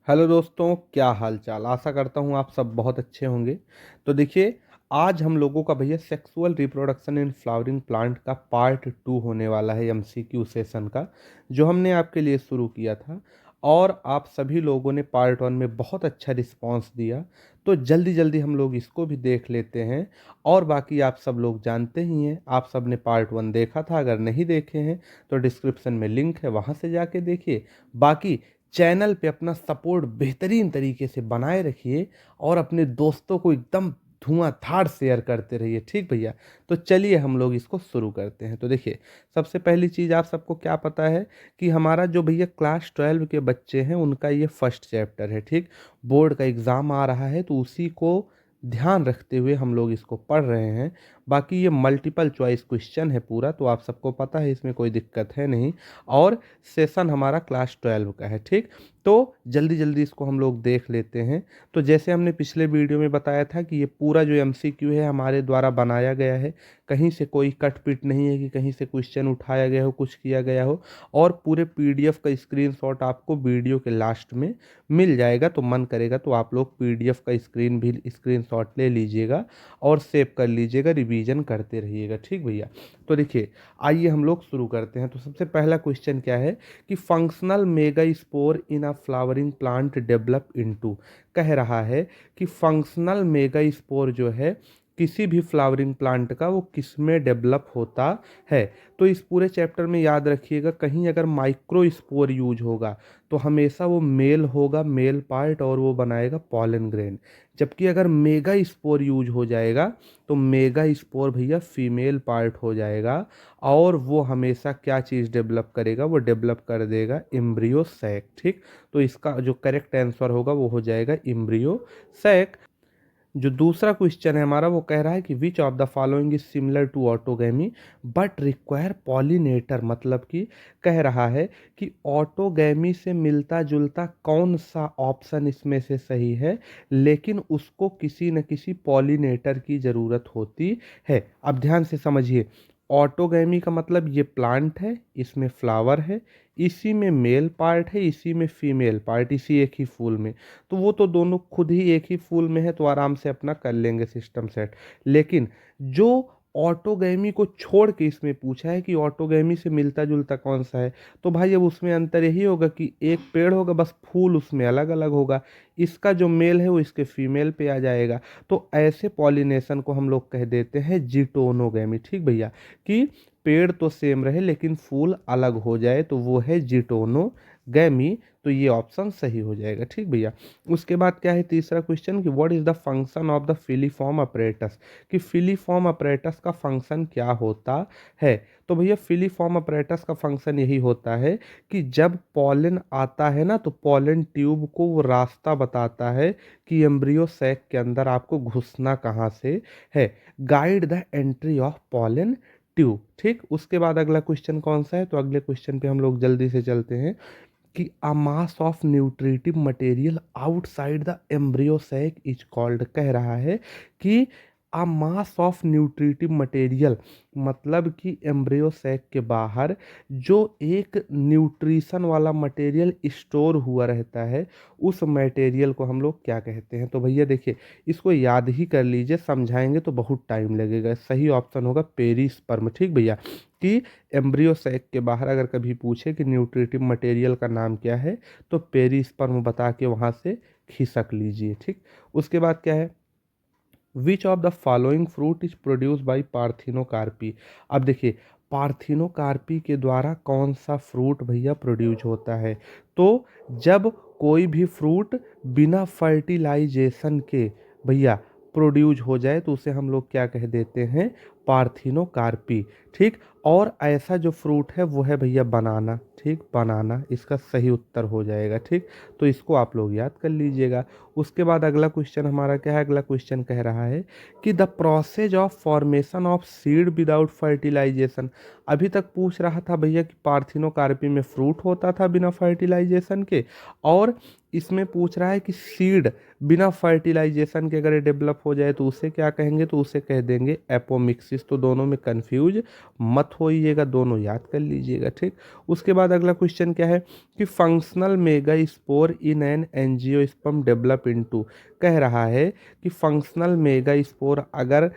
Hello दोस्तों, क्या हाल चाल। आशा करता हूँ आप सब बहुत अच्छे होंगे। तो देखिए, आज हम लोगों का भैया sexual reproduction in flowering plant का पार्ट 2 होने वाला है, एमसीक्यू सेशन का, जो हमने आपके लिए शुरू किया था। और आप सभी लोगों ने पार्ट 1 में बहुत अच्छा रिस्पांस दिया। तो जल्दी जल्दी हम लोग इसको भी देख लेते हैं। और बाकी आप सब लोग जानते ही हैं, आप सब ने पार्ट 1 देखा था। अगर नहीं देखे हैं तो डिस्क्रिप्शन में लिंक है, वहाँ से जाके देखिए। बाकी चैनल पे अपना सपोर्ट बेहतरीन तरीके से बनाए रखिए और अपने दोस्तों को एकदम धुआंधार शेयर करते रहिए, ठीक भैया। तो चलिए हम लोग इसको शुरू करते हैं। तो देखिए, सबसे पहली चीज़, आप सबको क्या पता है कि हमारा जो भैया क्लास 12 के बच्चे हैं उनका ये फर्स्ट चैप्टर है, ठीक। बोर्ड का एग्ज़ाम आ रहा है तो उसी को ध्यान रखते हुए हम लोग इसको पढ़ रहे हैं। बाकी ये मल्टीपल चॉइस क्वेश्चन है पूरा, तो आप सबको पता है, इसमें कोई दिक्कत है नहीं। और सेशन हमारा क्लास 12 का है, ठीक। तो जल्दी जल्दी इसको हम लोग देख लेते हैं। तो जैसे हमने पिछले वीडियो में बताया था कि ये पूरा जो एमसीक्यू है हमारे द्वारा बनाया गया है। कहीं से कोई कट पिट नहीं है कि कहीं से क्वेश्चन उठाया गया हो, कुछ किया गया हो। और पूरे पीडीएफ का स्क्रीनशॉट आपको वीडियो के लास्ट में मिल जाएगा। तो मन करेगा तो आप लोग पीडीएफ का स्क्रीनशॉट ले लीजिएगा और सेव कर लीजिएगा, रिवीजन करते रहिएगा, ठीक भैया। तो देखिए, आइए हम लोग शुरू करते हैं। तो सबसे पहला क्वेश्चन क्या है कि functional mega spore in a flowering plant develop into, कह रहा है कि फंक्शनल मेगा स्पोर जो है किसी भी फ्लावरिंग प्लांट का, वो किस में डेवलप होता है। तो इस पूरे चैप्टर में याद रखिएगा, कहीं अगर माइक्रो स्पोर यूज होगा तो हमेशा वो मेल होगा, मेल पार्ट, और वो बनाएगा पॉलन ग्रेन। जबकि अगर मेगा स्पोर यूज हो जाएगा तो मेगा स्पोर भैया फीमेल पार्ट हो जाएगा। और वो हमेशा क्या चीज़ डेवलप करेगा, वो डेवलप कर देगा एम्ब्रियो सैक, ठीक। तो इसका जो करेक्ट आंसर होगा वो हो जाएगा एम्ब्रियो सैक। जो दूसरा क्वेश्चन है हमारा, वो कह रहा है कि which of the following is similar to autogamy but require pollinator, मतलब कि कह रहा है कि ऑटोगैमी से मिलता जुलता कौन सा ऑप्शन इसमें से सही है, लेकिन उसको किसी न किसी पॉलिनेटर की ज़रूरत होती है। अब ध्यान से समझिए, ऑटोगैमी का मतलब ये प्लांट है, इसमें फ्लावर है, इसी में मेल पार्ट है, इसी में फीमेल पार्ट, इसी एक ही फूल में। तो वो तो दोनों खुद ही एक ही फूल में है, तो आराम से अपना कर लेंगे सिस्टम सेट। लेकिन जो ऑटोगैमी को छोड़ के इसमें पूछा है कि ऑटोगैमी से मिलता जुलता कौन सा है, तो भाई अब उसमें अंतर यही होगा कि एक पेड़ होगा, बस फूल उसमें अलग अलग होगा। इसका जो मेल है वो इसके फीमेल पे आ जाएगा। तो ऐसे पॉलिनेशन को हम लोग कह देते हैं जिटोनोगैमी, ठीक भैया। कि पेड़ तो सेम रहे लेकिन फूल अलग हो जाए, तो वो है जिटोनोगैमी। तो ये ऑप्शन सही हो जाएगा, ठीक भैया। उसके बाद क्या है तीसरा क्वेश्चन कि what is the function of the filiform apparatus, कि फिलीफॉर्म अपरेटस का फंक्शन क्या होता है। तो भैया फिलीफॉर्म अपरेटस का फंक्शन यही होता है कि जब पॉलन आता है ना, तो पॉलन ट्यूब को वो रास्ता बताता है कि एम्ब्रियो सैक के अंदर आपको घुसना कहाँ से है। Guide the entry of pollen tube, ठीक। उसके बाद अगला क्वेश्चन कौन सा है, तो अगले क्वेश्चन पे हम लोग जल्दी से चलते हैं कि a mass of nutritive material outside the embryo sac is called, कह रहा है कि a mass of nutritive material, मतलब कि एम्ब्रियो सैक के बाहर जो एक न्यूट्रिशन वाला मटेरियल स्टोर हुआ रहता है, उस मटेरियल को हम लोग क्या कहते हैं। तो भैया देखिए, इसको याद ही कर लीजिए, समझाएंगे तो बहुत टाइम लगेगा। सही ऑप्शन होगा पेरिस्पर्म, ठीक भैया। कि एम्ब्रियो सैक के बाहर अगर कभी पूछे कि न्यूट्रिटिव मटेरियल का नाम क्या है, तो पेरिस्पर्म बता के वहाँ से खिसक लीजिए, ठीक। उसके बाद क्या है, which of the following fruit is produce by parthenocarpy. अब देखिए, पार्थिनोकार्पी के द्वारा कौन सा फ्रूट भैया प्रोड्यूस होता है। तो जब कोई भी फ्रूट बिना फर्टिलाइजेशन के भैया प्रोड्यूस हो जाए, तो उसे हम लोग क्या कह देते हैं, पार्थिनोकार्पी, ठीक। और ऐसा जो फ्रूट है वो है भैया बनाना, ठीक। बनाना इसका सही उत्तर हो जाएगा, ठीक। तो इसको आप लोग याद कर लीजिएगा। उसके बाद अगला क्वेश्चन हमारा क्या है, अगला क्वेश्चन कह रहा है कि the process of formation of seed without fertilisation. अभी तक पूछ रहा था भैया कि पार्थिनोकार्पी में फ्रूट होता था बिना फर्टिलाइजेशन के, और इसमें पूछ रहा है कि सीड बिना फर्टिलाइजेशन के अगर डेवलप हो जाए तो उसे क्या कहेंगे, तो उसे कह देंगे एपोमिक्सिस मेगाइसिस, तो दोनों में कंफ्यूज मत होइएगा, दोनों याद कर लीजिएगा, ठीक। उसके बाद अगला क्वेश्चन क्या है कि functional megaspore in an angiosperm develop into, कह रहा है कि फंक्शनल मेगास्पोर अगर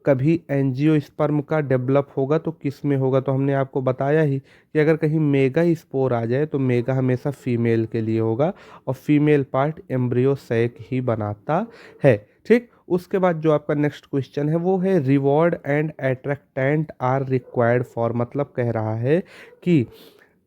कभी एंजियोस्पर्म का डेवलप होगा तो किस में होगा, तो हमने आपको बताया ही कि अगर कहीं मेगा स्पोर आ जाए तो मेगा हमेशा फीमेल के लिए होगा और फीमेल पार्ट एम्ब्रियो सैक ही बनाता है, ठीक। उसके बाद जो आपका नेक्स्ट क्वेश्चन है वो है reward and attractant are required for, मतलब कह रहा है कि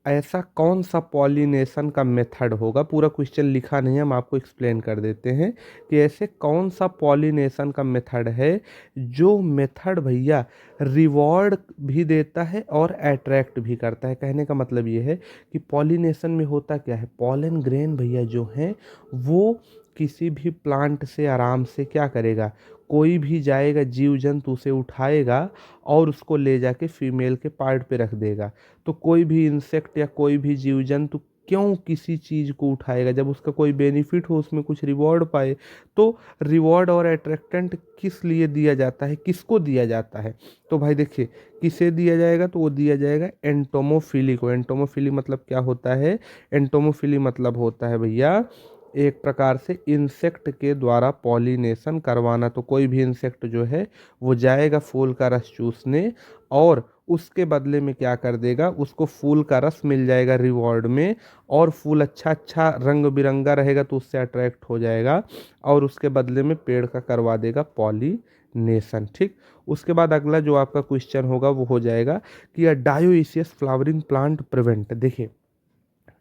ऐसा कौन सा पॉलिनेशन का मेथड होगा, पूरा क्वेश्चन लिखा नहीं है, हम आपको एक्सप्लेन कर देते हैं कि ऐसे कौन सा पॉलिनेशन का मेथड है जो मेथड भैया रिवॉर्ड भी देता है और अट्रैक्ट भी करता है। कहने का मतलब ये है कि पॉलिनेशन में होता क्या है, पॉलन ग्रेन भैया जो हैं वो किसी भी प्लांट से आराम से क्या करेगा, कोई भी जाएगा जीव जंतु उसे उठाएगा और उसको ले जाके फीमेल के पार्ट पे रख देगा। तो कोई भी इंसेक्ट या कोई भी जीव जंतु क्यों किसी चीज को उठाएगा, जब उसका कोई बेनिफिट हो, उसमें कुछ रिवॉर्ड पाए। तो रिवॉर्ड और अट्रैक्टेंट किस लिए दिया जाता है, किसको दिया जाता है, तो भाई देखिए किसे दिया जाएगा, तो वो दिया जाएगा एंटोमोफिली को। एंटोमोफिली मतलब क्या होता है, एंटोमोफिली मतलब होता है भैया एक प्रकार से इंसेक्ट के द्वारा पॉलिनेशन करवाना। तो कोई भी इंसेक्ट जो है वो जाएगा फूल का रस चूसने और उसके बदले में क्या कर देगा, उसको फूल का रस मिल जाएगा रिवॉर्ड में, और फूल अच्छा अच्छा रंग बिरंगा रहेगा तो उससे अट्रैक्ट हो जाएगा और उसके बदले में पेड़ का करवा देगा पॉलिनेशन, ठीक। उसके बाद अगला जो आपका क्वेश्चन होगा वो हो जाएगा कि डायोइसियस फ्लावरिंग प्लांट प्रिवेंट। देखिए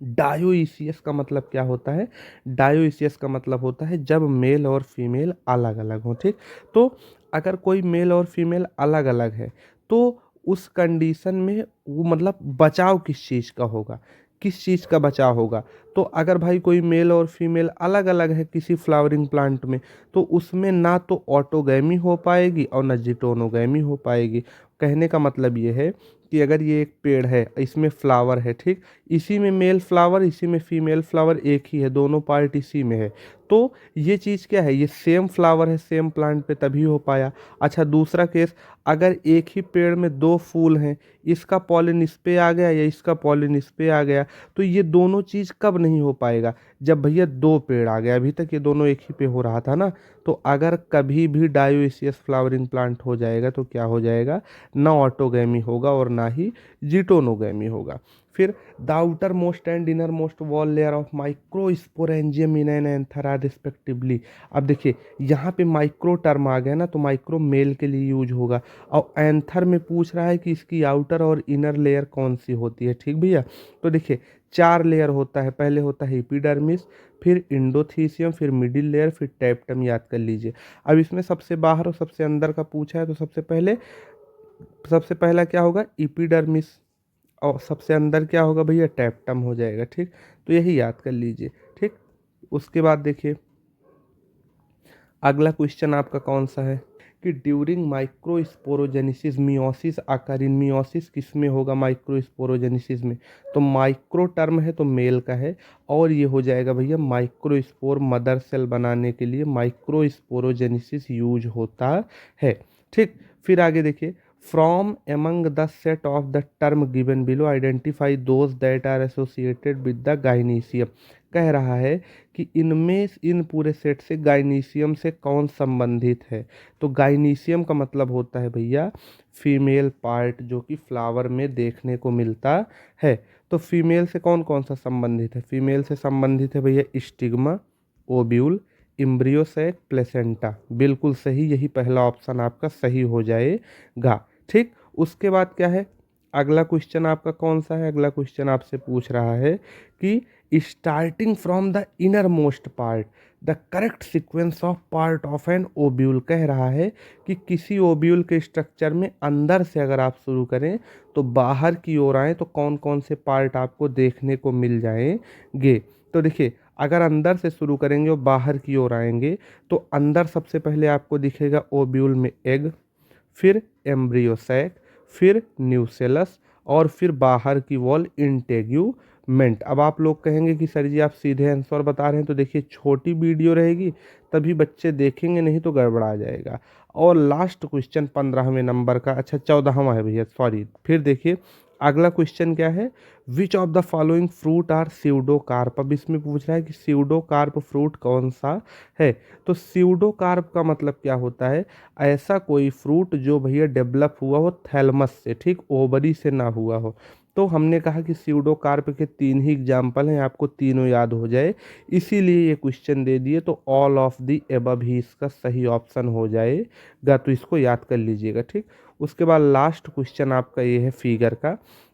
डायोइसियस का मतलब क्या होता है, डायोइसियस का मतलब होता है जब मेल और फीमेल अलग अलग हो, ठीक। तो अगर कोई मेल और फीमेल अलग अलग है तो उस कंडीशन में वो मतलब बचाव किस चीज़ का होगा, किस चीज़ का बचाव होगा। तो अगर भाई कोई मेल और फीमेल अलग अलग है किसी फ्लावरिंग प्लांट में तो उसमें ना तो ऑटोगैमी हो पाएगी और ना जिटोनोगैमी हो पाएगी। कहने का मतलब ये है कि अगर ये एक पेड़ है, इसमें फ्लावर है, ठीक, इसी में मेल फ्लावर इसी में फीमेल फ्लावर एक ही है, दोनों पार्ट इसी में है, तो ये चीज़ क्या है, ये सेम फ्लावर है सेम प्लांट पे तभी हो पाया। अच्छा दूसरा केस, अगर एक ही पेड़ में दो फूल हैं, इसका पॉलिन इस पे आ गया या इसका पॉलिन इस पे आ गया, तो ये दोनों चीज़ कब नहीं हो पाएगा, जब भैया दो पेड़ आ गया। अभी तक ये दोनों एक ही पे हो रहा था ना। तो अगर कभी भी डायोइसियस फ्लावरिंग प्लांट हो जाएगा तो क्या हो जाएगा, ना ऑटोगैमी होगा और ना ही जिटोनोगैमी होगा। फिर the outermost and innermost wall layer of microsporangium in an anther are respectively. अब देखिए यहाँ पे माइक्रो टर्म आ गया ना, तो माइक्रो मेल के लिए यूज होगा और एंथर में पूछ रहा है कि इसकी आउटर और इनर लेयर कौन सी होती है, ठीक भैया। तो देखिए चार लेयर होता है, पहले होता है एपिडर्मिस, फिर इंडोथीसियम, फिर मिडिल लेयर, फिर टैप्टम, याद कर लीजिए। अब इसमें सबसे बाहर और सबसे अंदर का पूछा है तो सबसे पहला क्या होगा, एपिडर्मिस, और सबसे अंदर क्या होगा भैया, टैप्टम हो जाएगा, ठीक। तो यही याद कर लीजिए, ठीक। उसके बाद देखिए अगला क्वेश्चन आपका कौन सा है कि ड्यूरिंग माइक्रोस्पोरोजेनेसिस मियोसिस आकर इन, मियोसिस किस में होगा, माइक्रोस्पोरोजेनेसिस में। तो माइक्रो टर्म है तो मेल का है और ये हो जाएगा भैया माइक्रोस्पोर, मदर सेल बनाने के लिए माइक्रोस्पोरोजेनेसिस यूज होता है, ठीक। फिर आगे देखिए from among the set of the term given below identify those that are associated with the gynoecium. कह रहा है कि इनमें इन पूरे सेट से गाइनीशियम से कौन संबंधित है। तो गाइनीशियम का मतलब होता है भैया फीमेल पार्ट जो कि फ्लावर में देखने को मिलता है। तो फीमेल से कौन कौन सा संबंधित है, फीमेल से संबंधित है भैया स्टिग्मा, ओब्यूल, इम्ब्रियोसैक, प्लेसेंटा। बिल्कुल सही, यही पहला ऑप्शन आपका सही हो जाएगा, ठीक। उसके बाद क्या है, अगला क्वेश्चन आपका कौन सा है, अगला क्वेश्चन आपसे पूछ रहा है कि starting from the innermost part the correct sequence of part of an ovule. कह रहा है कि किसी ओब्यूल के स्ट्रक्चर में अंदर से अगर आप शुरू करें तो बाहर की ओर आए तो कौन कौन से पार्ट आपको देखने को मिल जाएंगे। तो देखिए अगर अंदर से शुरू करेंगे और बाहर की ओर आएंगे तो अंदर सबसे पहले आपको दिखेगा ओब्यूल में एग, फिर एम्ब्रियोसैक, फिर न्यूसेलस और फिर बाहर की वॉल इंटेग्यू मेंट। अब आप लोग कहेंगे कि सर जी आप सीधे आंसर बता रहे हैं, तो देखिए छोटी वीडियो रहेगी तभी बच्चे देखेंगे, नहीं तो गड़बड़ा जाएगा। और लास्ट क्वेश्चन 15वें नंबर का, अच्छा 14वां है भैया, सॉरी। फिर देखिए अगला क्वेश्चन क्या है, which of the following fruit are pseudocarp. अब इसमें पूछ रहा है कि स्यूडोकार्प फ्रूट कौन सा है। तो स्यूडोकार्प का मतलब क्या होता है, ऐसा कोई फ्रूट जो भैया डेवलप हुआ हो थैलमस से, ठीक, ओवरी से ना हुआ हो। तो हमने कहा कि स्यूडोकार्प के 3 ही एग्जाम्पल हैं, आपको तीनों याद हो जाए, इसीलिए ये क्वेश्चन दे दिए। तो ऑल ऑफ द एबव ही इसका सही ऑप्शन हो जाएगा, तो इसको याद कर लीजिएगा, ठीक। उसके बाद लास्ट क्वेश्चन आपका ये है फिगर का,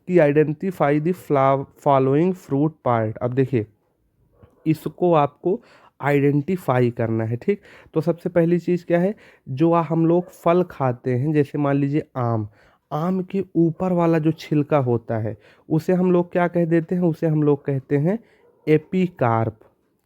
कि identify the following fruit part. अब देखिए इसको आपको आइडेंटिफाई करना है, ठीक। तो सबसे पहली चीज़ क्या है, जो हम लोग फल खाते हैं, जैसे मान लीजिए आम, आम के ऊपर वाला जो छिलका होता है उसे हम लोग क्या कह देते हैं, उसे हम लोग कहते हैं एपिकार्प।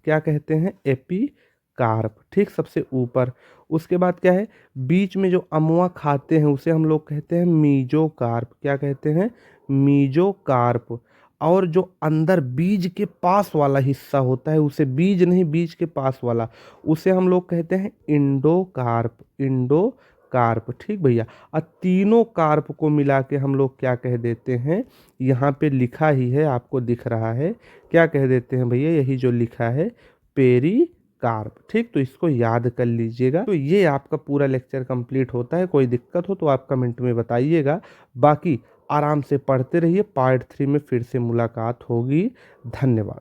क्या कहते हैं, एपिकार्प, ठीक, सबसे ऊपर। उसके बाद क्या है, बीच में जो अमुआ खाते हैं उसे हम लोग कहते हैं मीजोकार्प। क्या कहते हैं, मीजोकार्प। और जो अंदर बीज के पास वाला हिस्सा होता है, उसे बीज नहीं, बीज के पास वाला, उसे हम लोग कहते हैं इंडोकार्प। इंडोकार्प, ठीक भैया। और तीनों कार्प को मिला के हम लोग क्या कह देते हैं, यहाँ पे लिखा ही है, आपको दिख रहा है, क्या कह देते हैं भैया, यही जो लिखा है, पेरी कार्प, ठीक। तो इसको याद कर लीजिएगा। तो ये आपका पूरा लेक्चर कंप्लीट होता है। कोई दिक्कत हो तो आप कमेंट में बताइएगा, बाकी आराम से पढ़ते रहिए। पार्ट 3 में फिर से मुलाकात होगी। धन्यवाद।